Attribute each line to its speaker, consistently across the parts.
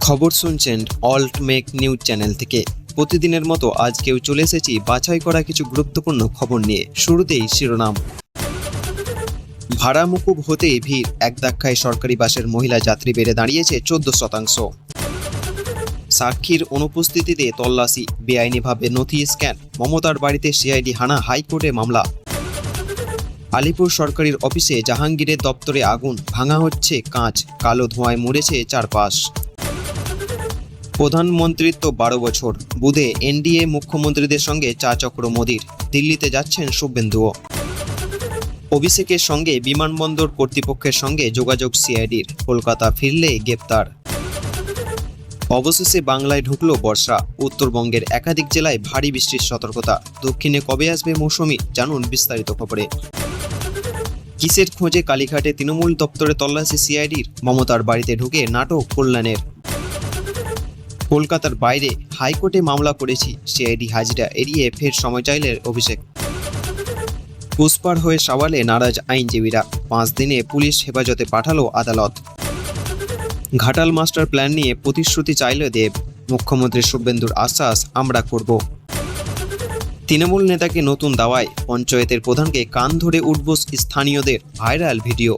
Speaker 1: খবর শুনছেন alt make news channel থেকে। প্রতিদিনের মতো আজকেও চলে এসেছি বাছাই করা কিছু গুরুত্বপূর্ণ খবর নিয়ে। শুরুতেই শিরোনাম। ভাড়া মুকুব হতেই ভিড়, এক ধাক্কায় সরকারি বাসের মহিলা যাত্রী বেড়ে দাঁড়িয়েছে 14%। সাক্ষীর অনুপস্থিতিতে তল্লাশি, বেআইনিভাবে নথি স্ক্যান, মমতার বাড়িতে সিআইডি হানা, হাইকোর্টে মামলা। আলিপুর সরকারি অফিসে জাহাঙ্গীরের দপ্তরে আগুন, ভাঙা হচ্ছে কাঁচ, কালো ধোঁয়ায় মরেছে চারপাশ। প্রধানমন্ত্রিত্ব 12 বছর, বুধে এনডিএ মুখ্যমন্ত্রীদের সঙ্গে চা চক্র মোদির, দিল্লিতে যাচ্ছেন শুভেন্দুও। অভিষেকের সঙ্গে বিমানবন্দর কর্তৃপক্ষের সঙ্গে যোগাযোগ সিআইডির, কলকাতা ফিরলে গ্রেপ্তার। অবশেষে বাংলায় ঢুকলো বর্ষা, উত্তরবঙ্গের একাধিক জেলায় ভারী বৃষ্টির সতর্কতা। দক্ষিণে কবে আসবে মৌসুমি, জানুন বিস্তারিত খবরে। কিসের খোঁজে কালীঘাটে তৃণমূল দপ্তরে তল্লাশি সিআইডির, মমতার বাড়িতে ঢুকে নাটক কল্যাণের। কলকাতার বাইরে হাইকোর্টে মামলা করেছি, সিআইডি হাজিরা এড়িয়ে ফের সময় চাইলেন অভিষেক। পুষ্পার হয়ে সওয়ালে নারাজ আইনজীবীরা, 5 দিনে পুলিশ হেফাজতে পাঠালো আদালত। ঘাটাল মাস্টার প্ল্যান নিয়ে প্রতিশ্রুতি চাইল দেব, মুখ্যমন্ত্রী শুভেন্দুর আশ্বাস, আমরা করব। তৃণমূল নেতাকে নতুন দাওয়ায়, পঞ্চায়েতের প্রধানকে কান ধরে উঠব স্থানীয়দের, ভাইরাল ভিডিও।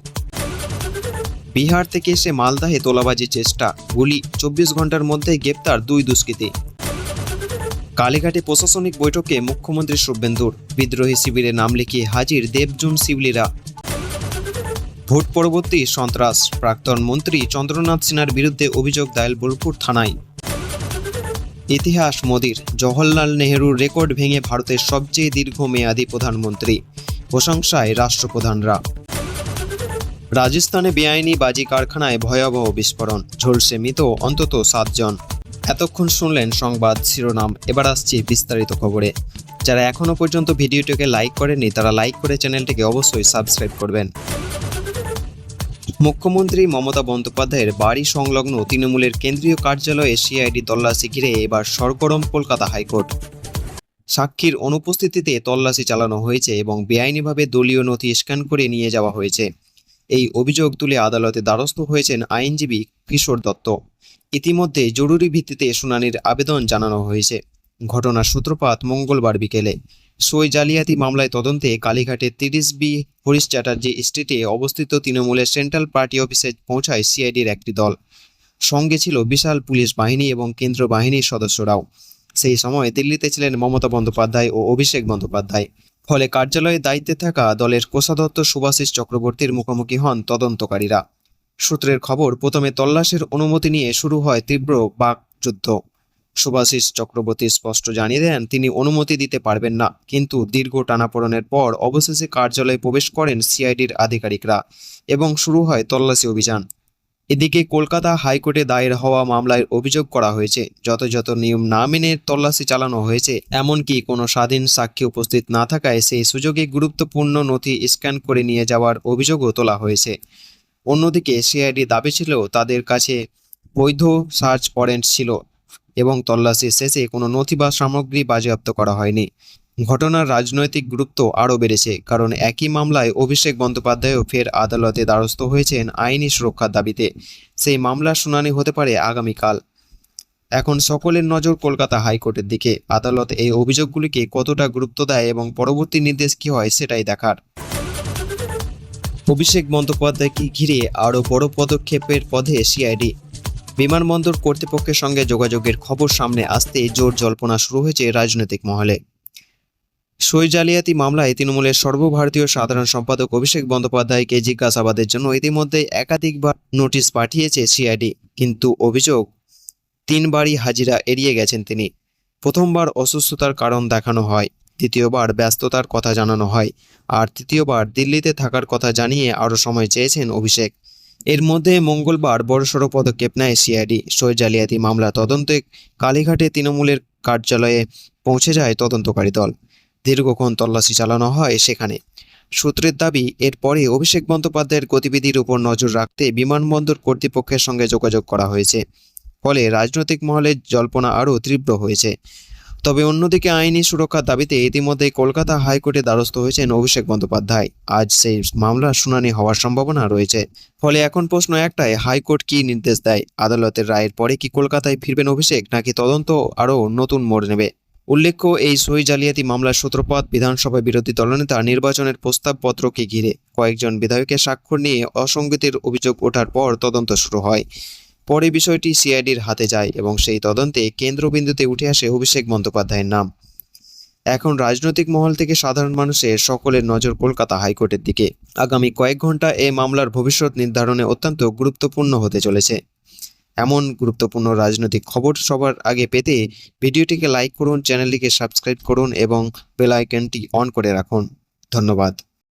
Speaker 1: বিহার থেকে এসে মালদাহে তোলাবাজির চেষ্টা, গুলি, 24 ঘন্টার মধ্যে গ্রেপ্তার 2 দুষ্কৃতী। কালীঘাটে প্রশাসনিক বৈঠকে মুখ্যমন্ত্রী শুভেন্দুর, বিদ্রোহী শিবিরে নাম লিখিয়ে হাজির দেবজুন শিবলীরা। ভোট পরবর্তী সন্ত্রাস, প্রাক্তন মন্ত্রী চন্দ্রনাথ সিনহার বিরুদ্ধে অভিযোগ দায়ের বোলপুর থানায়। ইতিহাস মোদির, জওহরলাল নেহরুর রেকর্ড ভেঙে ভারতের সবচেয়ে দীর্ঘমেয়াদী প্রধানমন্ত্রী, প্রশংসায় রাষ্ট্রপ্রধানরা। রাজস্থানে বেআইনি বাজি কারখানায় ভয়াবহ বিস্ফোরণ, ঝলসে মৃত অন্তত 7 জন। এতক্ষণ শুনলেন সংবাদ শিরোনাম, এবার আসছি বিস্তারিত খবরে। যারা এখনো পর্যন্ত ভিডিওটিকে লাইক করেননি তারা লাইক করে চ্যানেলটিকে অবশ্যই সাবস্ক্রাইব করবেন। মুখ্যমন্ত্রী মমতা বন্দ্যোপাধ্যায়ের বাড়ি সংলগ্ন তৃণমূলের কেন্দ্রীয় কার্যালয়ে সিআইডি তল্লাশি ঘিরে এবার সরগরম কলকাতা হাইকোর্ট। সাক্ষীর অনুপস্থিতিতে তল্লাশি চালানো হয়েছে এবং বেআইনিভাবে দলীয় নথি স্ক্যান করে নিয়ে যাওয়া হয়েছে। এই অভিযোগ তুলে আদালতে দ্বারস্থ হয়েছেন আইনজীবী কিশোর দত্ত। ইতিমধ্যে জরুরি ভিত্তিতে শুনানির আবেদন জানানো হয়েছে। ঘটনার সূত্রপাত মঙ্গলবার বিকেলে। সই জালিয়াতি মামলায় তদন্তে কালীঘাটে 30B হরিশ চ্যাটার্জি স্ট্রিটে অবস্থিত তৃণমূলের সেন্ট্রাল পার্টি অফিসে পৌঁছায় সিআইডির একটি দল। সঙ্গে ছিল বিশাল পুলিশ বাহিনী এবং কেন্দ্র বাহিনীর সদস্যরাও। সেই সময় দিল্লিতে ছিলেন মমতা বন্দ্যোপাধ্যায় ও অভিষেক বন্দ্যোপাধ্যায়। ফলে কার্যালয়ে দায়িত্বে থাকা দলের কোষাধ্যক্ষ শুভাশিস চক্রবর্তীর মুখোমুখি হন তদন্তকারীরা। সূত্রের খবর, প্রথমে তল্লাশির অনুমতি নিয়ে শুরু হয় তীব্র বাকযুদ্ধ। শুভাশিস চক্রবর্তী স্পষ্ট জানিয়ে দেন তিনি অনুমতি দিতে পারবেন না, কিন্তু দীর্ঘ টানাপোড়েনের পর অবশেষে কার্যালয়ে প্রবেশ করেন সিআইডির আধিকারিকরা এবং শুরু হয় তল্লাশি অভিযান। এদিকে কলকাতা হাইকোর্টে দায়ের হওয়া মামলায় অভিযোগ করা হয়েছে, যথাযথ নিয়ম না মেনে তল্লাশি চালানো হয়েছে, এমনকি কোনো স্বাধীন সাক্ষী উপস্থিত না থাকায় সেই সুযোগে গুরুত্বপূর্ণ নথি স্ক্যান করে নিয়ে যাওয়ার অভিযোগও তোলা হয়েছে। অন্যদিকে সিআইডি দাবি ছিল তাদের কাছে বৈধ সার্চ ওয়ারেন্ট ছিল এবং তল্লাশি শেষে কোনো নথি বা সামগ্রী বাজেয়াপ্ত করা হয়নি। ঘটনার রাজনৈতিক গুরুত্ব আরও বেড়েছে, কারণ একই মামলায় অভিষেক বন্দ্যোপাধ্যায়ও ফের আদালতে দ্বারস্থ হয়েছেন আইনি সুরক্ষার দাবিতে। সেই মামলার শুনানি হতে পারে আগামীকাল। এখন সকলের নজর কলকাতা হাইকোর্টের দিকে। আদালত এই অভিযোগগুলিকে কতটা গুরুত্ব দেয় এবং পরবর্তী নির্দেশ কী হয় সেটাই দেখার। অভিষেক বন্দ্যোপাধ্যায়কে ঘিরে আরও বড় পদক্ষেপের পথে সিআইডি। বিমানবন্দর কর্তৃপক্ষের সঙ্গে যোগাযোগের খবর সামনে আসতে জোর জল্পনা শুরু হয়েছে রাজনৈতিক মহলে। সই জালিয়াতি মামলায় তৃণমূলের সর্বভারতীয় সাধারণ সম্পাদক অভিষেক বন্দ্যোপাধ্যায়কে জিজ্ঞাসাবাদের জন্য ইতিমধ্যে একাধিকবার নোটিশ পাঠিয়েছে সিআইডি, কিন্তু অভিযোগ 3 বারই হাজিরা এড়িয়ে গেছেন তিনি। প্রথমবার অসুস্থতার কারণ দেখানো হয়, দ্বিতীয়বার ব্যস্ততার কথা জানানো হয়, আর তৃতীয়বার দিল্লিতে থাকার কথা জানিয়ে আরও সময় চেয়েছেন অভিষেক। এর মধ্যে মঙ্গলবার বড়সড় পদক্ষেপ নেয় সিআইডি। সই জালিয়াতি মামলা তদন্তে কালীঘাটে তৃণমূলের কার্যালয়ে পৌঁছে যায় তদন্তকারী দল। দীর্ঘক্ষণ তল্লাশি চালানো হয় সেখানে। সূত্রের দাবি, এরপরে অভিষেক বন্দ্যোপাধ্যায়ের গতিবিধির উপর নজর রাখতে বিমানবন্দর কর্তৃপক্ষের সঙ্গে যোগাযোগ করা হয়েছে। ফলে রাজনৈতিক মহলে জল্পনা আরও তীব্র হয়েছে। তবে অন্যদিকে আইনি সুরক্ষার দাবিতে ইতিমধ্যে কলকাতা হাইকোর্টে দ্বারস্থ হয়েছেন অভিষেক বন্দ্যোপাধ্যায়। আজ সেই মামলার শুনানি হওয়ার সম্ভাবনা রয়েছে। ফলে এখন প্রশ্ন একটাই, হাইকোর্ট কি নির্দেশ দেয়? আদালতের রায়ের পরে কি কলকাতায় ফিরবেন অভিষেক, নাকি তদন্ত আরও নতুন মোড় নেবে? উল্লেখ্য, এই সই জালিয়াতি মামলার সূত্রপাত বিধানসভায় বিরোধী দলনেতা নির্বাচনের প্রস্তাবপত্রকে ঘিরে কয়েকজন বিধায়কের স্বাক্ষর নিয়ে অসঙ্গতির অভিযোগ ওঠার পর তদন্ত শুরু হয়। পরে বিষয়টি সিআইডির হাতে যায় এবং সেই তদন্তে কেন্দ্রবিন্দুতে উঠে আসে অভিষেক বন্দ্যোপাধ্যায়ের নাম। এখন রাজনৈতিক মহল থেকে সাধারণ মানুষের সকলের নজর কলকাতা হাইকোর্টের দিকে। আগামী কয়েক ঘন্টা এই মামলার ভবিষ্যৎ নির্ধারণে অত্যন্ত গুরুত্বপূর্ণ হতে চলেছে। এমন গুরুত্বপূর্ণ রাজনৈতিক খবর সবার আগে পেতে ভিডিওটিকে লাইক করুন, চ্যানেলটিকে সাবস্ক্রাইব করুন এবং বেল আইকনটি অন করে রাখুন। ধন্যবাদ।